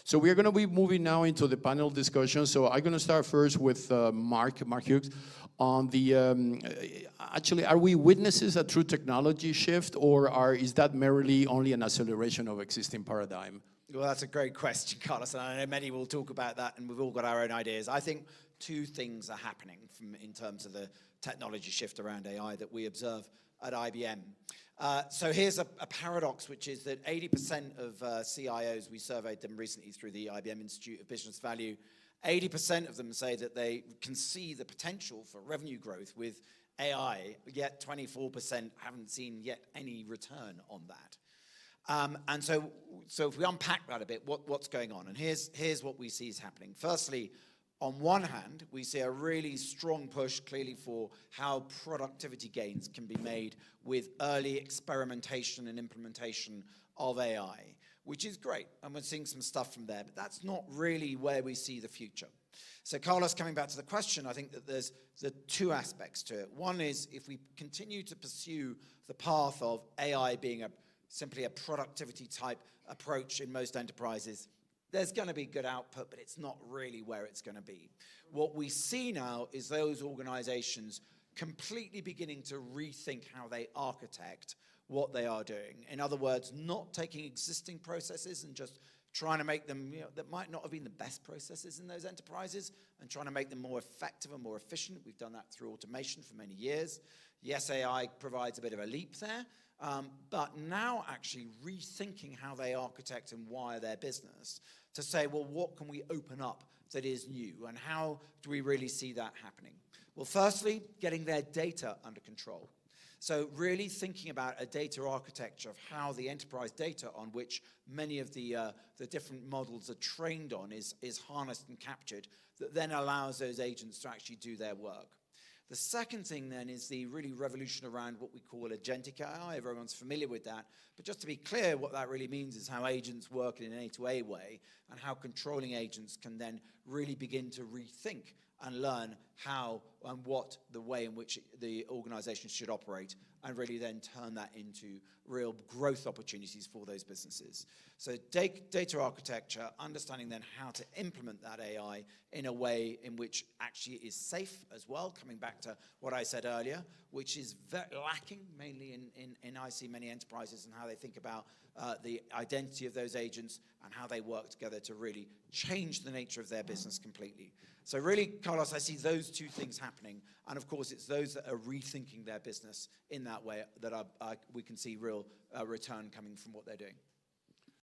So we're going to be moving now into the panel discussion. So I'm going to start first with Mark Hughes on the, actually, are we witnesses a true technology shift, or is that merely only an acceleration of existing paradigm? Well, that's a great question, Carlos, and I know many will talk about that, and we've all got our own ideas. I think two things are happening in terms of the technology shift around AI that we observe at IBM. So here's a paradox, which is that 80% of CIOs, we surveyed them recently through the IBM Institute of Business Value, 80% of them say that they can see the potential for revenue growth with AI, yet 24% haven't seen yet any return on that. And so if we unpack that a bit, what's going on? And here's what we see is happening. Firstly, on one hand, we see a really strong push clearly for how productivity gains can be made with early experimentation and implementation of AI, which is great. And we're seeing some stuff from there, but that's not really where we see the future. So Carlos, coming back to the question, I think that there's the two aspects to it. One is if we continue to pursue the path of AI being simply a productivity type approach in most enterprises, there's going to be good output, but it's not really where it's going to be. What we see now is those organizations completely beginning to rethink how they architect what they are doing. In other words, not taking existing processes and just trying to make them, that might not have been the best processes in those enterprises, and trying to make them more effective and more efficient. We've done that through automation for many years. Yes, AI provides a bit of a leap there, but now actually rethinking how they architect and wire their business to say, well, what can we open up that is new, and how do we really see that happening? Well, firstly, getting their data under control. So really thinking about a data architecture of how the enterprise data on which many of the different models are trained on is harnessed and captured, that then allows those agents to actually do their work. The second thing then is the really revolution around what we call agentic AI. Everyone's familiar with that. But just to be clear, what that really means is how agents work in an A-to-A way, and how controlling agents can then really begin to rethink and learn how and what the way in which the organization should operate, and really then turn that into real growth opportunities for those businesses. So data architecture, understanding then how to implement that AI in a way in which actually is safe as well, coming back to what I said earlier, which is lacking mainly in I see many enterprises and how they think about the identity of those agents and how they work together to really change the nature of their business completely. So really, Carlos, I see those two things happening. And of course, it's those that are rethinking their business in that way that we can see real return coming from what they're doing.